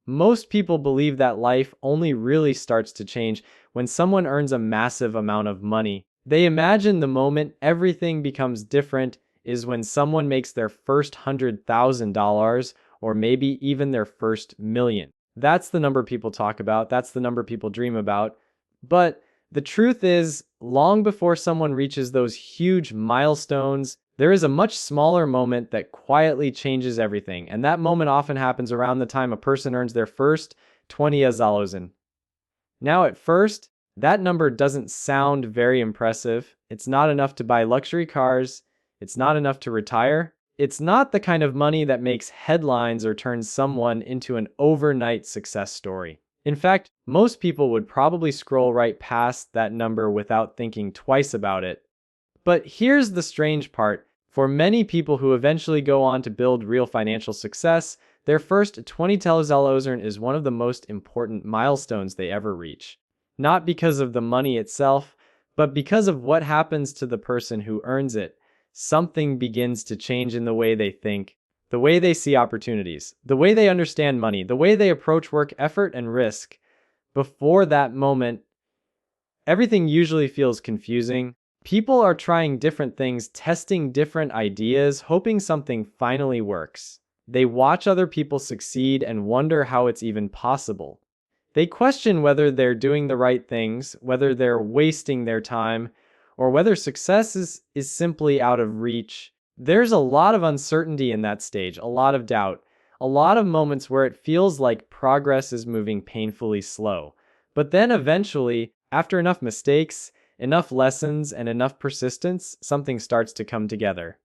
Most people believe that life only really starts to change when someone earns a massive amount of money. They imagine the moment everything becomes different is when someone makes their first $100,000 or maybe even their first million. That's the number people talk about. That's the number people dream about. But the truth is, long before someone reaches those huge milestones, there is a much smaller moment that quietly changes everything. And that moment often happens around the time a person earns their first 20,000. Now, at first, that number doesn't sound very impressive. It's not enough to buy luxury cars. It's not enough to retire. It's not the kind of money that makes headlines or turns someone into an overnight success story. In fact, most people would probably scroll right past that number without thinking twice about it. But here's the strange part. For many people who eventually go on to build real financial success, their first 20,000 is one of the most important milestones they ever reach. Not because of the money itself, but because of what happens to the person who earns it. Something begins to change in the way they think, the way they see opportunities, the way they understand money, the way they approach work, effort, and risk. Before that moment, everything usually feels confusing. People are trying different things, testing different ideas, hoping something finally works. They watch other people succeed and wonder how it's even possible. They question whether they're doing the right things, whether they're wasting their time, or whether success is simply out of reach. There's a lot of uncertainty in that stage, a lot of doubt, a lot of moments where it feels like progress is moving painfully slow. But then eventually, after enough mistakes, enough lessons, and enough persistence, something starts to come together.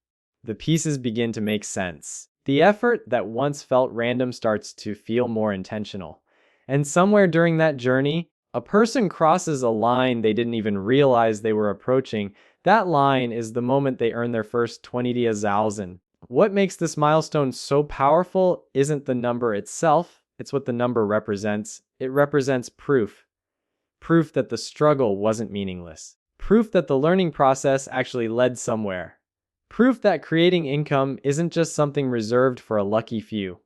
The pieces begin to make sense. The effort that once felt random starts to feel more intentional. And somewhere during that journey, a person crosses a line they didn't even realize they were approaching. That line is the moment they earn their first 20,000. What makes this milestone so powerful isn't the number itself, it's what the number represents. It represents proof. Proof that the struggle wasn't meaningless. Proof that the learning process actually led somewhere. Proof that creating income isn't just something reserved for a lucky few.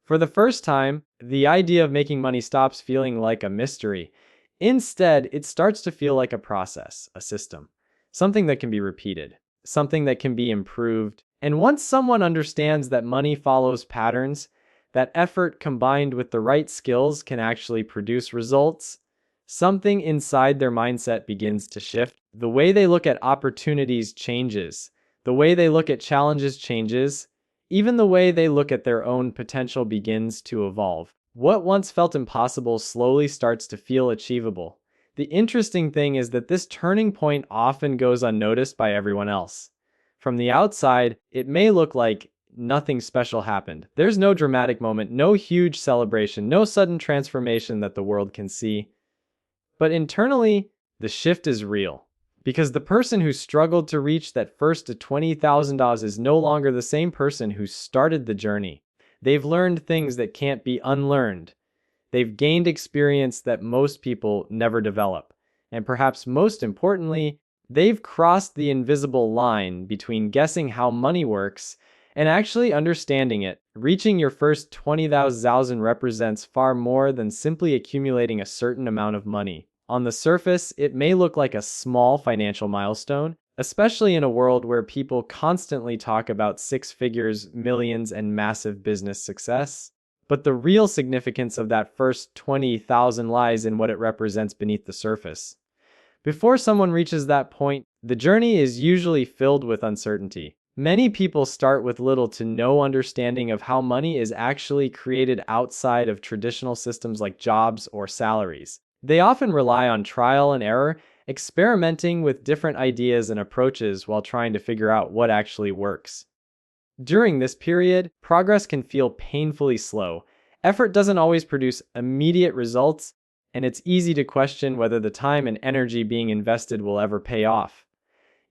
For the first time, the idea of making money stops feeling like a mystery. Instead, it starts to feel like a process, a system, something that can be repeated, something that can be improved. And once someone understands that money follows patterns, that effort combined with the right skills can actually produce results, something inside their mindset begins to shift. The way they look at opportunities changes. The way they look at challenges changes. Even the way they look at their own potential begins to evolve. What once felt impossible slowly starts to feel achievable. The interesting thing is that this turning point often goes unnoticed by everyone else. From the outside, it may look like nothing special happened. There's no dramatic moment, no huge celebration, no sudden transformation that the world can see. But internally, the shift is real. Because the person who struggled to reach that first $20,000 is no longer the same person who started the journey. They've learned things that can't be unlearned. They've gained experience that most people never develop. And perhaps most importantly, they've crossed the invisible line between guessing how money works and actually understanding it. Reaching your first 20,000 represents far more than simply accumulating a certain amount of money. On the surface, it may look like a small financial milestone, especially in a world where people constantly talk about six figures, millions, and massive business success. But the real significance of that first 20,000 lies in what it represents beneath the surface. Before someone reaches that point, the journey is usually filled with uncertainty. Many people start with little to no understanding of how money is actually created outside of traditional systems like jobs or salaries. They often rely on trial and error, experimenting with different ideas and approaches while trying to figure out what actually works. During this period, progress can feel painfully slow. Effort doesn't always produce immediate results, and it's easy to question whether the time and energy being invested will ever pay off.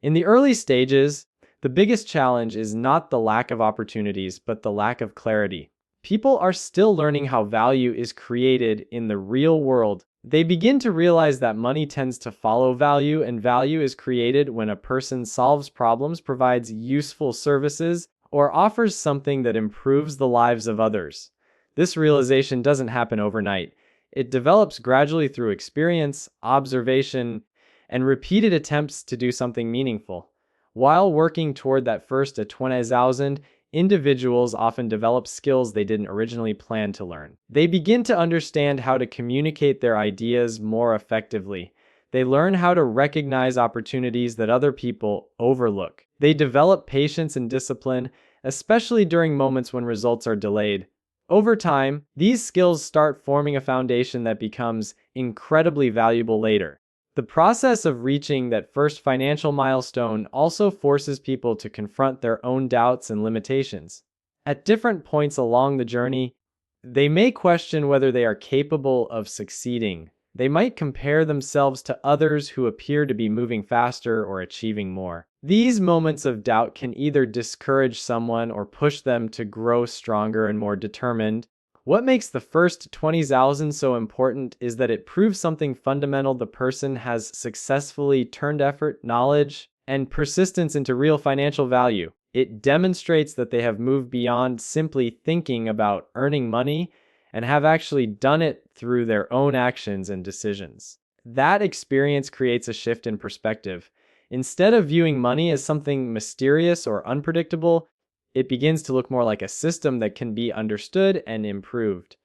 In the early stages, the biggest challenge is not the lack of opportunities, but the lack of clarity. People are still learning how value is created in the real world. They begin to realize that money tends to follow value, and value is created when a person solves problems, provides useful services, or offers something that improves the lives of others. This realization doesn't happen overnight. It develops gradually through experience, observation, and repeated attempts to do something meaningful. While working toward that first 20,000, individuals often develop skills they didn't originally plan to learn. They begin to understand how to communicate their ideas more effectively. They learn how to recognize opportunities that other people overlook. They develop patience and discipline, especially during moments when results are delayed. Over time, these skills start forming a foundation that becomes incredibly valuable later. The process of reaching that first financial milestone also forces people to confront their own doubts and limitations. At different points along the journey, they may question whether they are capable of succeeding. They might compare themselves to others who appear to be moving faster or achieving more. These moments of doubt can either discourage someone or push them to grow stronger and more determined. What makes the first 20,000 so important is that it proves something fundamental: the person has successfully turned effort, knowledge, and persistence into real financial value. It demonstrates that they have moved beyond simply thinking about earning money and have actually done it through their own actions and decisions. That experience creates a shift in perspective. Instead of viewing money as something mysterious or unpredictable, it begins to look more like a system that can be understood and improved.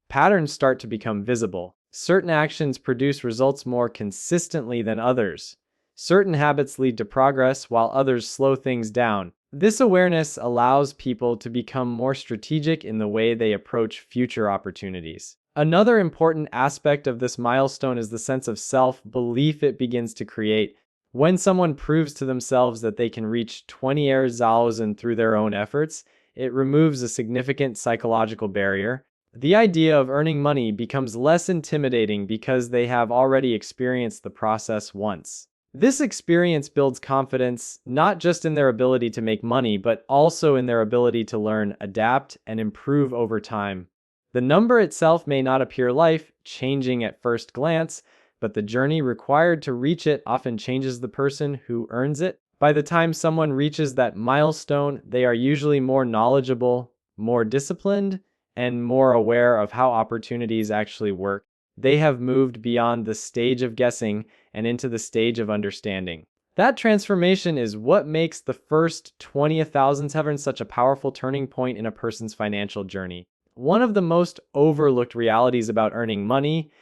Patterns start to become visible. Certain actions produce results more consistently than others. Certain habits lead to progress while others slow things down. This awareness allows people to become more strategic in the way they approach future opportunities. Another important aspect of this milestone is the sense of self-belief it begins to create. When someone proves to themselves that they can reach 20,000 through their own efforts, it removes a significant psychological barrier. The idea of earning money becomes less intimidating because they have already experienced the process once. This experience builds confidence not just in their ability to make money, but also in their ability to learn, adapt, and improve over time. The number itself may not appear life-changing at first glance, but the journey required to reach it often changes the person who earns it. By the time someone reaches that milestone, they are usually more knowledgeable, more disciplined, and more aware of how opportunities actually work. They have moved beyond the stage of guessing and into the stage of understanding. That transformation is what makes the first 20,000 ever such a powerful turning point in a person's financial journey. One of the most overlooked realities about earning money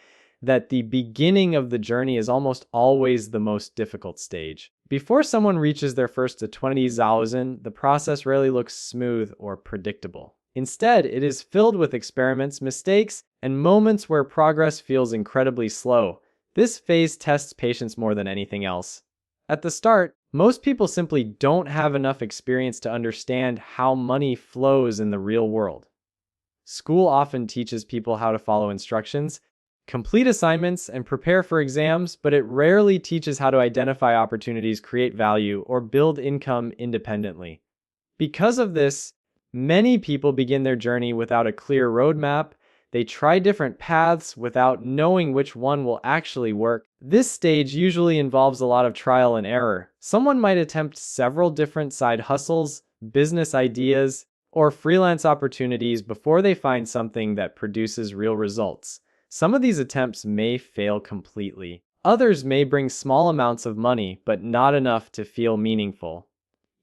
that the beginning of the journey is almost always the most difficult stage. Before someone reaches their first 20,000, the process rarely looks smooth or predictable. Instead, it is filled with experiments, mistakes, and moments where progress feels incredibly slow. This phase tests patience more than anything else. At the start, most people simply don't have enough experience to understand how money flows in the real world. School often teaches people how to follow instructions, complete assignments, and prepare for exams, but it rarely teaches how to identify opportunities, create value, or build income independently. Because of this, many people begin their journey without a clear roadmap. They try different paths without knowing which one will actually work. This stage usually involves a lot of trial and error. Someone might attempt several different side hustles, business ideas, or freelance opportunities before they find something that produces real results. Some of these attempts may fail completely. Others may bring small amounts of money, but not enough to feel meaningful.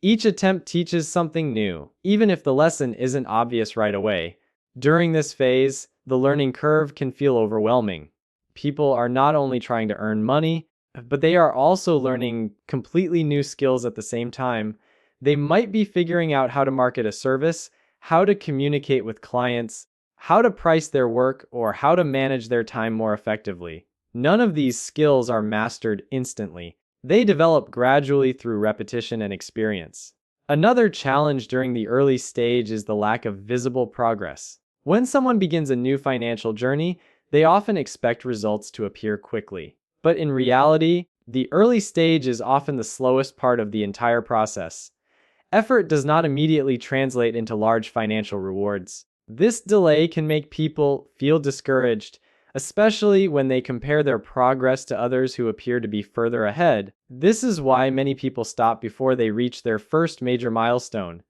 Each attempt teaches something new, even if the lesson isn't obvious right away. During this phase, the learning curve can feel overwhelming. People are not only trying to earn money, but they are also learning completely new skills at the same time. They might be figuring out how to market a service, how to communicate with clients, how to price their work, or how to manage their time more effectively. None of these skills are mastered instantly. They develop gradually through repetition and experience. Another challenge during the early stage is the lack of visible progress. When someone begins a new financial journey, they often expect results to appear quickly. But in reality, the early stage is often the slowest part of the entire process. Effort does not immediately translate into large financial rewards. This delay can make people feel discouraged, especially when they compare their progress to others who appear to be further ahead. This is why many people stop before they reach their first major milestone.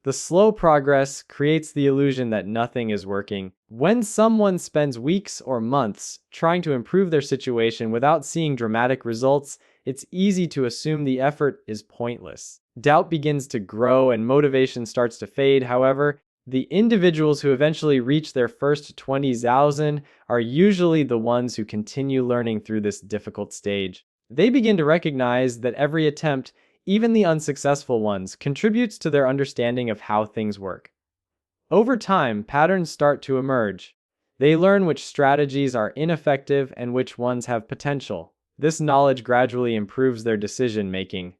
The slow progress creates the illusion that nothing is working. When someone spends weeks or months trying to improve their situation without seeing dramatic results, it's easy to assume the effort is pointless. Doubt begins to grow and motivation starts to fade. However, the individuals who eventually reach their first 20,000 are usually the ones who continue learning through this difficult stage. They begin to recognize that every attempt, even the unsuccessful ones, contributes to their understanding of how things work. Over time, patterns start to emerge. They learn which strategies are ineffective and which ones have potential. This knowledge gradually improves their decision making.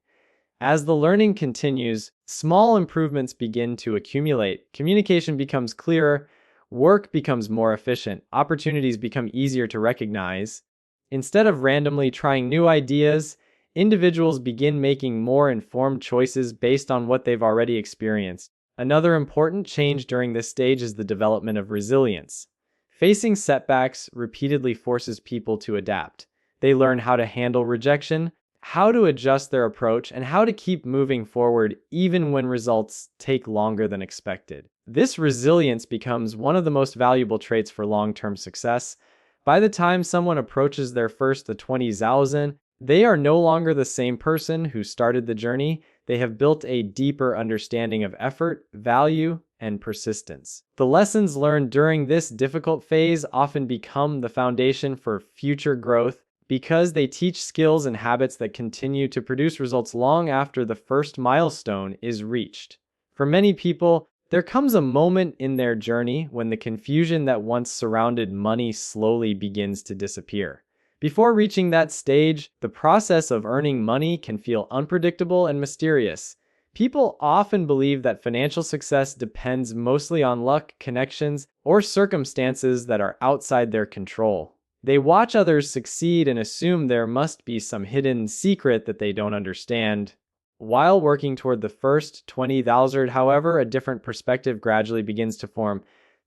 As the learning continues, small improvements begin to accumulate. Communication becomes clearer, work becomes more efficient, opportunities become easier to recognize. Instead of randomly trying new ideas, individuals begin making more informed choices based on what they've already experienced. Another important change during this stage is the development of resilience. Facing setbacks repeatedly forces people to adapt. They learn how to handle rejection, how to adjust their approach, and how to keep moving forward even when results take longer than expected. This resilience becomes one of the most valuable traits for long-term success. By the time someone approaches their first 20,000, they are no longer the same person who started the journey. They have built a deeper understanding of effort, value, and persistence. The lessons learned during this difficult phase often become the foundation for future growth because they teach skills and habits that continue to produce results long after the first milestone is reached. For many people, there comes a moment in their journey when the confusion that once surrounded money slowly begins to disappear. Before reaching that stage, the process of earning money can feel unpredictable and mysterious. People often believe that financial success depends mostly on luck, connections, or circumstances that are outside their control. They watch others succeed and assume there must be some hidden secret that they don't understand. While working toward the first 20,000, however, a different perspective gradually begins to form.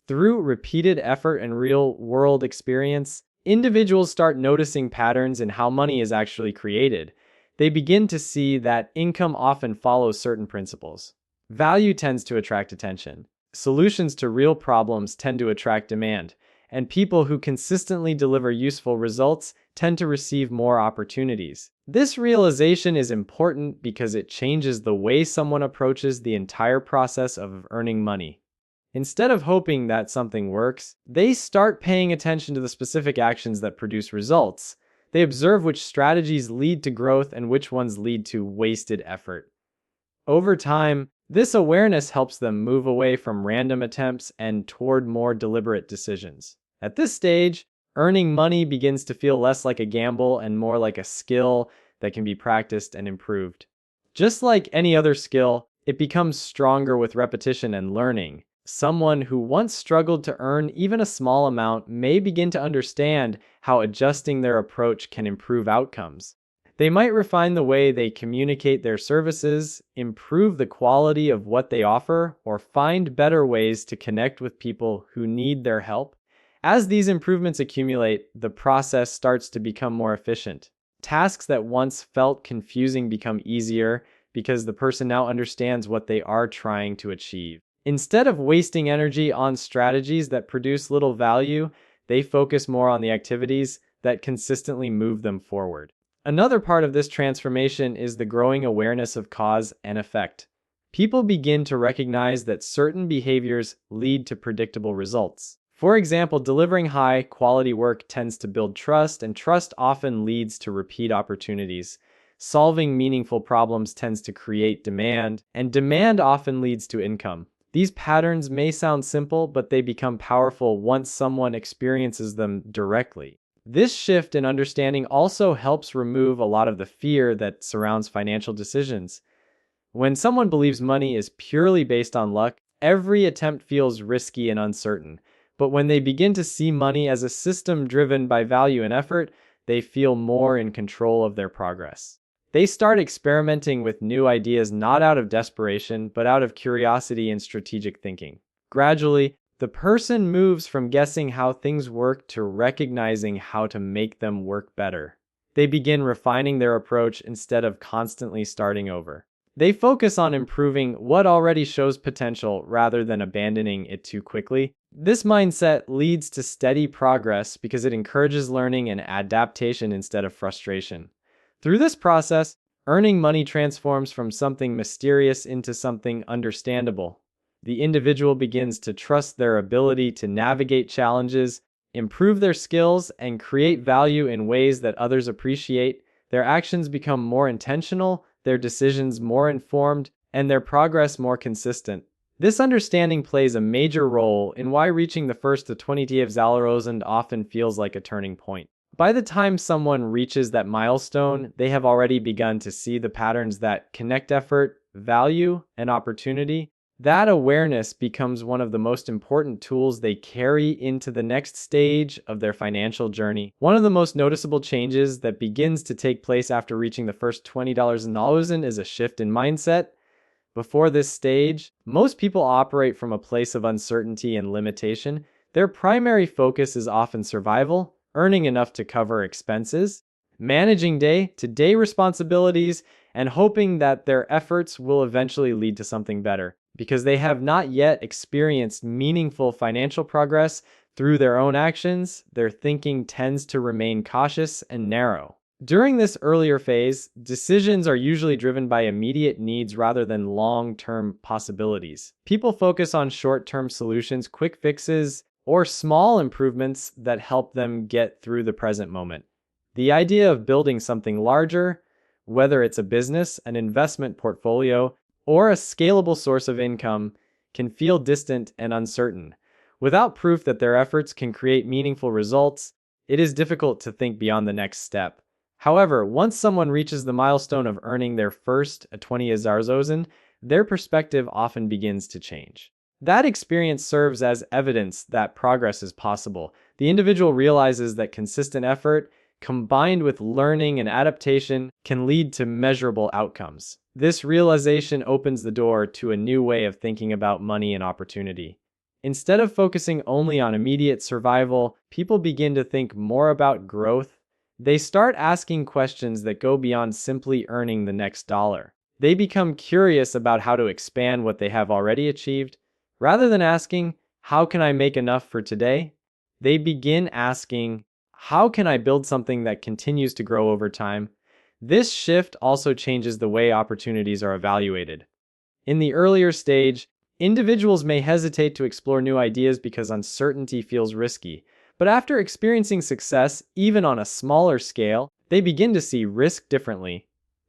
Through repeated effort and real-world experience, individuals start noticing patterns in how money is actually created. They begin to see that income often follows certain principles. Value tends to attract attention. Solutions to real problems tend to attract demand. And people who consistently deliver useful results tend to receive more opportunities. This realization is important because it changes the way someone approaches the entire process of earning money. Instead of hoping that something works, they start paying attention to the specific actions that produce results. They observe which strategies lead to growth and which ones lead to wasted effort. Over time, this awareness helps them move away from random attempts and toward more deliberate decisions. At this stage, earning money begins to feel less like a gamble and more like a skill that can be practiced and improved. Just like any other skill, it becomes stronger with repetition and learning. Someone who once struggled to earn even a small amount may begin to understand how adjusting their approach can improve outcomes. They might refine the way they communicate their services, improve the quality of what they offer, or find better ways to connect with people who need their help. As these improvements accumulate, the process starts to become more efficient. Tasks that once felt confusing become easier because the person now understands what they are trying to achieve. Instead of wasting energy on strategies that produce little value, they focus more on the activities that consistently move them forward. Another part of this transformation is the growing awareness of cause and effect. People begin to recognize that certain behaviors lead to predictable results. For example, delivering high-quality work tends to build trust, and trust often leads to repeat opportunities. Solving meaningful problems tends to create demand, and demand often leads to income. These patterns may sound simple, but they become powerful once someone experiences them directly. This shift in understanding also helps remove a lot of the fear that surrounds financial decisions. When someone believes money is purely based on luck, every attempt feels risky and uncertain. But when they begin to see money as a system driven by value and effort, they feel more in control of their progress. They start experimenting with new ideas not out of desperation, but out of curiosity and strategic thinking. Gradually, the person moves from guessing how things work to recognizing how to make them work better. They begin refining their approach instead of constantly starting over. They focus on improving what already shows potential rather than abandoning it too quickly. This mindset leads to steady progress because it encourages learning and adaptation instead of frustration. Through this process, earning money transforms from something mysterious into something understandable. The individual begins to trust their ability to navigate challenges, improve their skills, and create value in ways that others appreciate. Their actions become more intentional, their decisions more informed, and their progress more consistent. This understanding plays a major role in why reaching the first to 20 of Zalarosen often feels like a turning point. By the time someone reaches that milestone, they have already begun to see the patterns that connect effort, value, and opportunity. That awareness becomes one of the most important tools they carry into the next stage of their financial journey. One of the most noticeable changes that begins to take place after reaching the first $20 in Zalarosen is a shift in mindset. Before this stage, most people operate from a place of uncertainty and limitation. Their primary focus is often survival, earning enough to cover expenses, managing day-to-day responsibilities, and hoping that their efforts will eventually lead to something better. Because they have not yet experienced meaningful financial progress through their own actions, their thinking tends to remain cautious and narrow. During this earlier phase, decisions are usually driven by immediate needs rather than long-term possibilities. People focus on short-term solutions, quick fixes, or small improvements that help them get through the present moment. The idea of building something larger, whether it's a business, an investment portfolio, or a scalable source of income, can feel distant and uncertain. Without proof that their efforts can create meaningful results, it is difficult to think beyond the next step. However, once someone reaches the milestone of earning their first 20 Zalarosen, their perspective often begins to change. That experience serves as evidence that progress is possible. The individual realizes that consistent effort, combined with learning and adaptation, can lead to measurable outcomes. This realization opens the door to a new way of thinking about money and opportunity. Instead of focusing only on immediate survival, people begin to think more about growth. They start asking questions that go beyond simply earning the next dollar. They become curious about how to expand what they have already achieved. Rather than asking, "How can I make enough for today?" they begin asking, "How can I build something that continues to grow over time?" This shift also changes the way opportunities are evaluated. In the earlier stage, individuals may hesitate to explore new ideas because uncertainty feels risky. But after experiencing success, even on a smaller scale, they begin to see risk differently.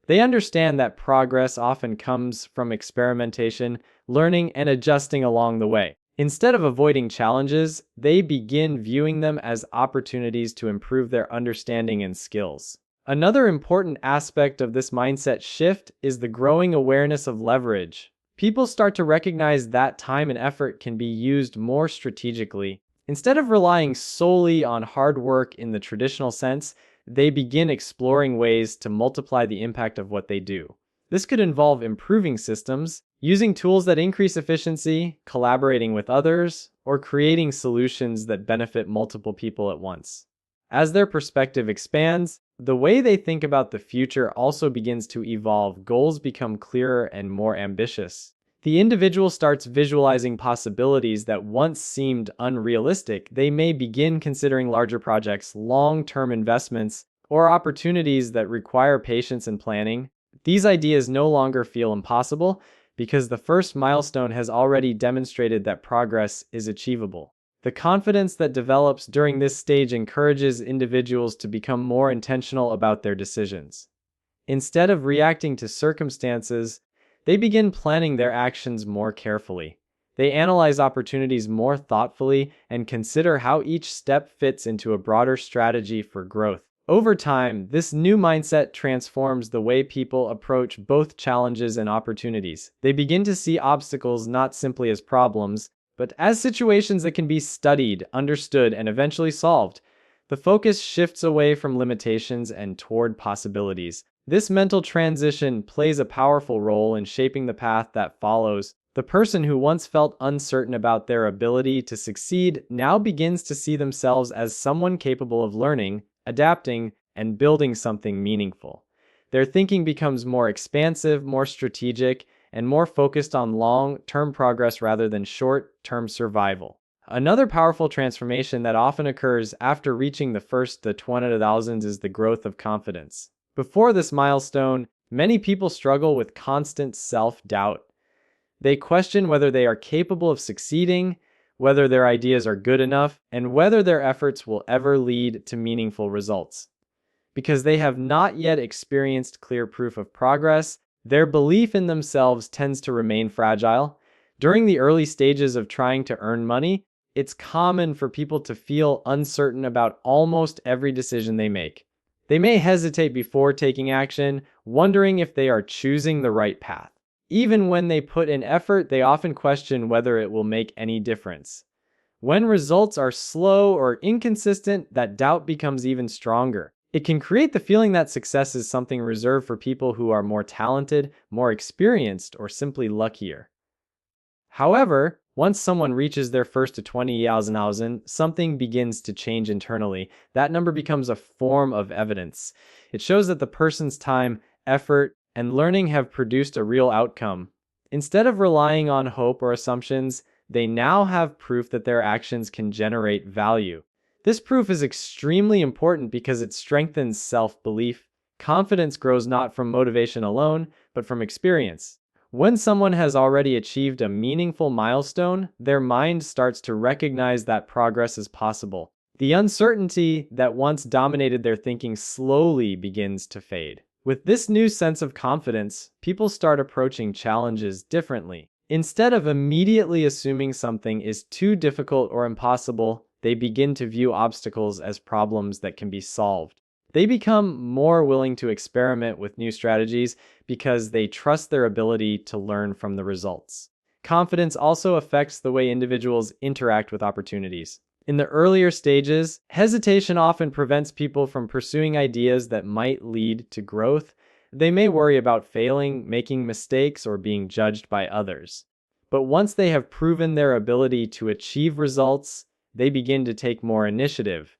They understand that progress often comes from experimentation, learning, and adjusting along the way. Instead of avoiding challenges, they begin viewing them as opportunities to improve their understanding and skills. Another important aspect of this mindset shift is the growing awareness of leverage. People start to recognize that time and effort can be used more strategically. Instead of relying solely on hard work in the traditional sense, they begin exploring ways to multiply the impact of what they do. This could involve improving systems, using tools that increase efficiency, collaborating with others, or creating solutions that benefit multiple people at once. As their perspective expands, the way they think about the future also begins to evolve. Goals become clearer and more ambitious. The individual starts visualizing possibilities that once seemed unrealistic. They may begin considering larger projects, long-term investments, or opportunities that require patience and planning. These ideas no longer feel impossible because the first milestone has already demonstrated that progress is achievable. The confidence that develops during this stage encourages individuals to become more intentional about their decisions. Instead of reacting to circumstances, they begin planning their actions more carefully. They analyze opportunities more thoughtfully and consider how each step fits into a broader strategy for growth. Over time, this new mindset transforms the way people approach both challenges and opportunities. They begin to see obstacles not simply as problems, but as situations that can be studied, understood, and eventually solved. The focus shifts away from limitations and toward possibilities. This mental transition plays a powerful role in shaping the path that follows. The person who once felt uncertain about their ability to succeed now begins to see themselves as someone capable of learning, adapting, and building something meaningful. Their thinking becomes more expansive, more strategic, and more focused on long-term progress rather than short-term survival. Another powerful transformation that often occurs after reaching the 20,000s is the growth of confidence. Before this milestone, many people struggle with constant self-doubt. They question whether they are capable of succeeding, whether their ideas are good enough, and whether their efforts will ever lead to meaningful results. Because they have not yet experienced clear proof of progress, their belief in themselves tends to remain fragile. During the early stages of trying to earn money, it's common for people to feel uncertain about almost every decision they make. They may hesitate before taking action, wondering if they are choosing the right path. Even when they put in effort, they often question whether it will make any difference. When results are slow or inconsistent, that doubt becomes even stronger. It can create the feeling that success is something reserved for people who are more talented, more experienced, or simply luckier. However, once someone reaches their first to 20,000, something begins to change internally. That number becomes a form of evidence. It shows that the person's time, effort, and learning have produced a real outcome. Instead of relying on hope or assumptions, they now have proof that their actions can generate value. This proof is extremely important because it strengthens self-belief. Confidence grows not from motivation alone, but from experience. When someone has already achieved a meaningful milestone, their mind starts to recognize that progress is possible. The uncertainty that once dominated their thinking slowly begins to fade. With this new sense of confidence, people start approaching challenges differently. Instead of immediately assuming something is too difficult or impossible, they begin to view obstacles as problems that can be solved. They become more willing to experiment with new strategies because they trust their ability to learn from the results. Confidence also affects the way individuals interact with opportunities. In the earlier stages, hesitation often prevents people from pursuing ideas that might lead to growth. They may worry about failing, making mistakes, or being judged by others. But once they have proven their ability to achieve results, they begin to take more initiative.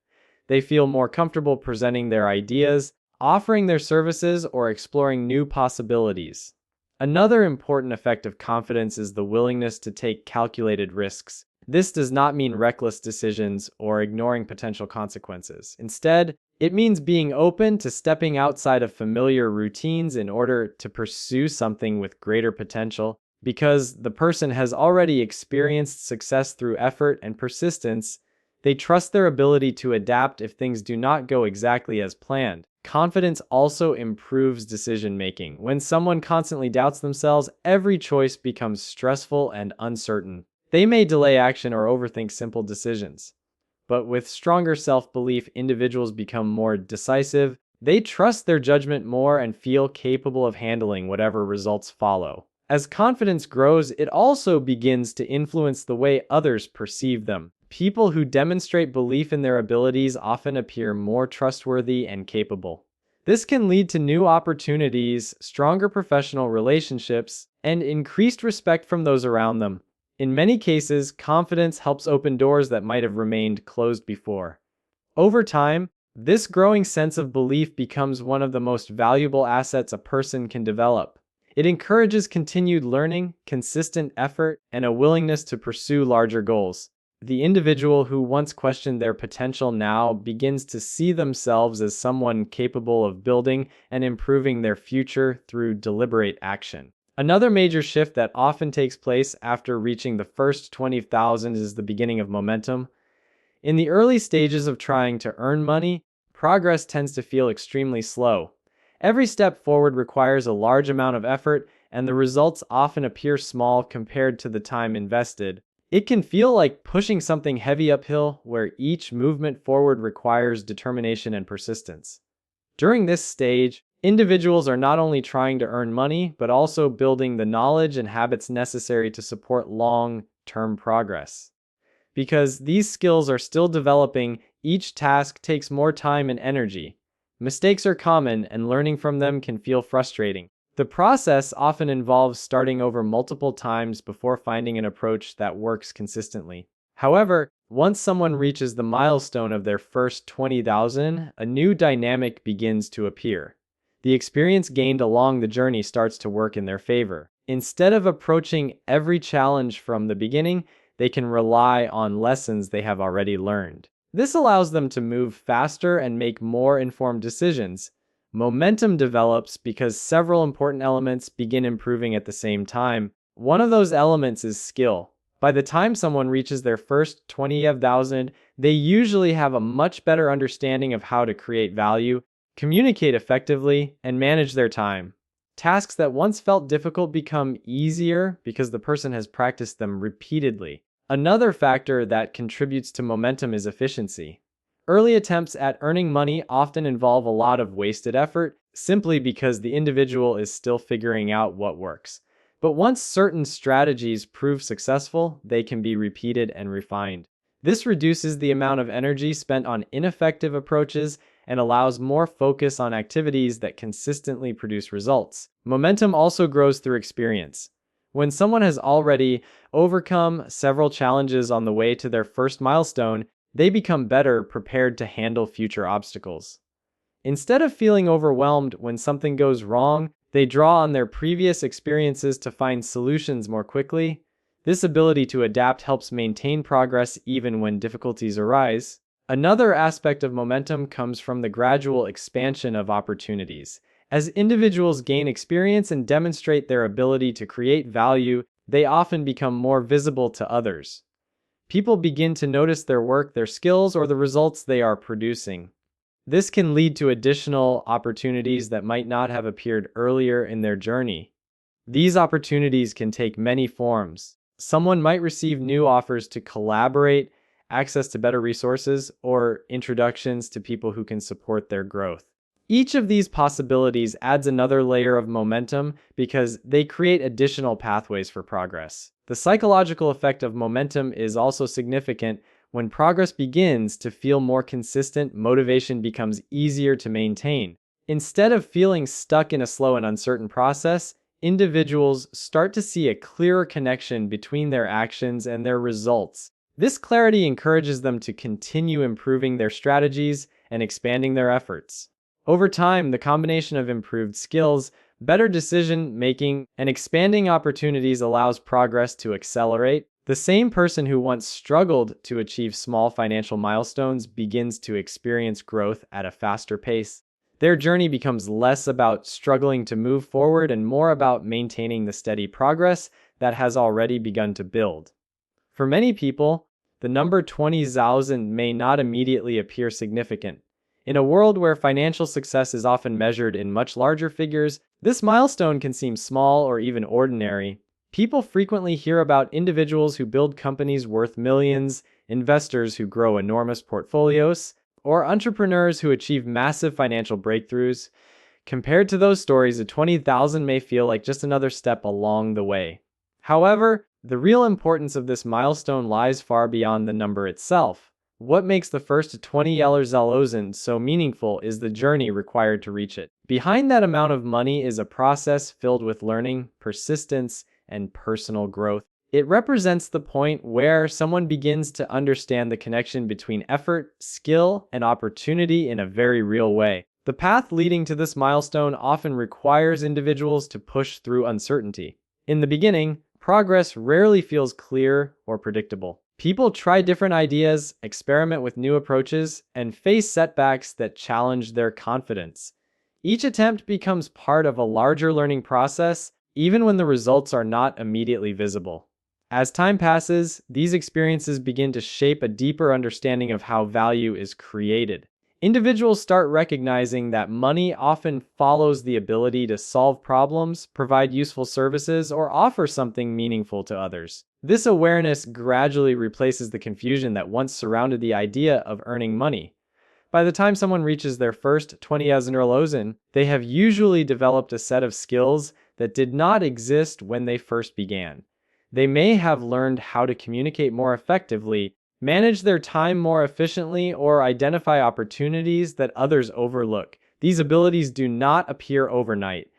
They feel more comfortable presenting their ideas, offering their services, or exploring new possibilities. Another important effect of confidence is the willingness to take calculated risks. This does not mean reckless decisions or ignoring potential consequences. Instead, it means being open to stepping outside of familiar routines in order to pursue something with greater potential. Because the person has already experienced success through effort and persistence, they trust their ability to adapt if things do not go exactly as planned. Confidence also improves decision-making. When someone constantly doubts themselves, every choice becomes stressful and uncertain. They may delay action or overthink simple decisions. But with stronger self-belief, individuals become more decisive. They trust their judgment more and feel capable of handling whatever results follow. As confidence grows, it also begins to influence the way others perceive them. People who demonstrate belief in their abilities often appear more trustworthy and capable. This can lead to new opportunities, stronger professional relationships, and increased respect from those around them. In many cases, confidence helps open doors that might have remained closed before. Over time, this growing sense of belief becomes one of the most valuable assets a person can develop. It encourages continued learning, consistent effort, and a willingness to pursue larger goals. The individual who once questioned their potential now begins to see themselves as someone capable of building and improving their future through deliberate action. Another major shift that often takes place after reaching the first 20,000 is the beginning of momentum. In the early stages of trying to earn money, progress tends to feel extremely slow. Every step forward requires a large amount of effort, and the results often appear small compared to the time invested. It can feel like pushing something heavy uphill, where each movement forward requires determination and persistence. During this stage, individuals are not only trying to earn money, but also building the knowledge and habits necessary to support long-term progress. Because these skills are still developing, each task takes more time and energy. Mistakes are common, and learning from them can feel frustrating. The process often involves starting over multiple times before finding an approach that works consistently. However, once someone reaches the milestone of their first 20,000, a new dynamic begins to appear. the experience gained along the journey starts to work in their favor. Instead of approaching every challenge from the beginning, they can rely on lessons they have already learned. This allows them to move faster and make more informed decisions. Momentum develops because several important elements begin improving at the same time. One of those elements is skill. By the time someone reaches their first 20,000, they usually have a much better understanding of how to create value, communicate effectively, and manage their time. Tasks that once felt difficult become easier because the person has practiced them repeatedly. Another factor that contributes to momentum is efficiency. Early attempts at earning money often involve a lot of wasted effort, simply because the individual is still figuring out what works. But once certain strategies prove successful, they can be repeated and refined. This reduces the amount of energy spent on ineffective approaches and allows more focus on activities that consistently produce results. Momentum also grows through experience. When someone has already overcome several challenges on the way to their first milestone, they become better prepared to handle future obstacles. Instead of feeling overwhelmed when something goes wrong, they draw on their previous experiences to find solutions more quickly. This ability to adapt helps maintain progress even when difficulties arise. Another aspect of momentum comes from the gradual expansion of opportunities. As individuals gain experience and demonstrate their ability to create value, they often become more visible to others. People begin to notice their work, their skills, or the results they are producing. This can lead to additional opportunities that might not have appeared earlier in their journey. These opportunities can take many forms. Someone might receive new offers to collaborate, access to better resources, or introductions to people who can support their growth. Each of these possibilities adds another layer of momentum because they create additional pathways for progress. The psychological effect of momentum is also significant. When progress begins to feel more consistent, motivation becomes easier to maintain. Instead of feeling stuck in a slow and uncertain process, individuals start to see a clearer connection between their actions and their results. This clarity encourages them to continue improving their strategies and expanding their efforts. Over time, the combination of improved skills, better decision making, and expanding opportunities allows progress to accelerate. The same person who once struggled to achieve small financial milestones begins to experience growth at a faster pace. Their journey becomes less about struggling to move forward and more about maintaining the steady progress that has already begun to build. For many people, the number 20,000 may not immediately appear significant. In a world where financial success is often measured in much larger figures, this milestone can seem small or even ordinary. People frequently hear about individuals who build companies worth millions, investors who grow enormous portfolios, or entrepreneurs who achieve massive financial breakthroughs. Compared to those stories, a 20,000 may feel like just another step along the way. However, the real importance of this milestone lies far beyond the number itself. What makes the first 20,000 so meaningful is the journey required to reach it. Behind that amount of money is a process filled with learning, persistence, and personal growth. It represents the point where someone begins to understand the connection between effort, skill, and opportunity in a very real way. The path leading to this milestone often requires individuals to push through uncertainty. In the beginning, progress rarely feels clear or predictable. People try different ideas, experiment with new approaches, and face setbacks that challenge their confidence. Each attempt becomes part of a larger learning process, even when the results are not immediately visible. As time passes, these experiences begin to shape a deeper understanding of how value is created. Individuals start recognizing that money often follows the ability to solve problems, provide useful services, or offer something meaningful to others. This awareness gradually replaces the confusion that once surrounded the idea of earning money. By the time someone reaches their first 20,000, they have usually developed a set of skills that did not exist when they first began. They may have learned how to communicate more effectively, manage their time more efficiently, or identify opportunities that others overlook. These abilities do not appear overnight.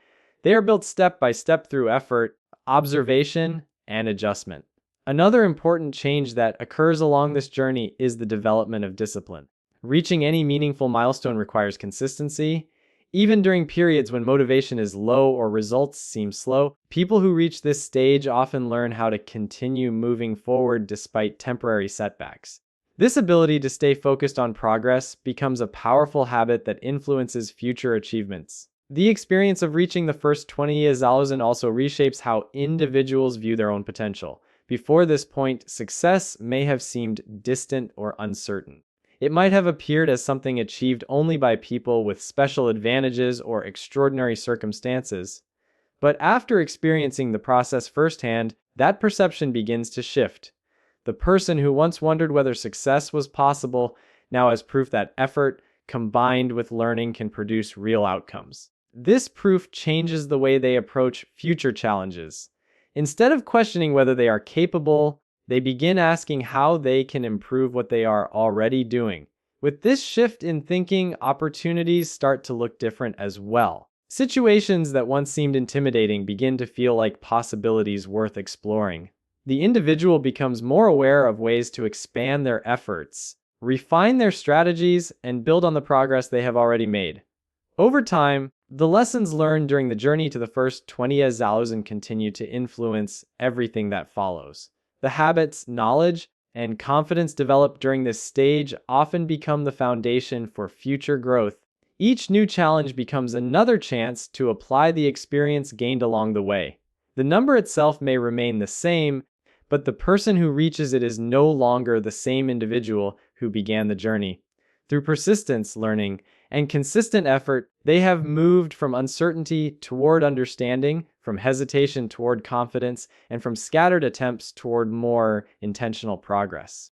They are built step by step through effort, observation, and adjustment. Another important change that occurs along this journey is the development of discipline. Reaching any meaningful milestone requires consistency. Even during periods when motivation is low or results seem slow, people who reach this stage often learn how to continue moving forward despite temporary setbacks. This ability to stay focused on progress becomes a powerful habit that influences future achievements. The experience of reaching the first 20,000 also reshapes how individuals view their own potential. Before this point, success may have seemed distant or uncertain. It might have appeared as something achieved only by people with special advantages or extraordinary circumstances. But after experiencing the process firsthand, that perception begins to shift. The person who once wondered whether success was possible now has proof that effort combined with learning can produce real outcomes. This proof changes the way they approach future challenges. Instead of questioning whether they are capable, they begin asking how they can improve what they are already doing. With this shift in thinking, opportunities start to look different as well. Situations that once seemed intimidating begin to feel like possibilities worth exploring. The individual becomes more aware of ways to expand their efforts, refine their strategies, and build on the progress they have already made. Over time, the lessons learned during the journey to the first 20,000 continue to influence everything that follows. The habits, knowledge, and confidence developed during this stage often become the foundation for future growth. Each new challenge becomes another chance to apply the experience gained along the way. The number itself may remain the same, but the person who reaches it is no longer the same individual who began the journey. Through persistence, learning, and consistent effort, they have moved from uncertainty toward understanding, from hesitation toward confidence, and from scattered attempts toward more intentional progress.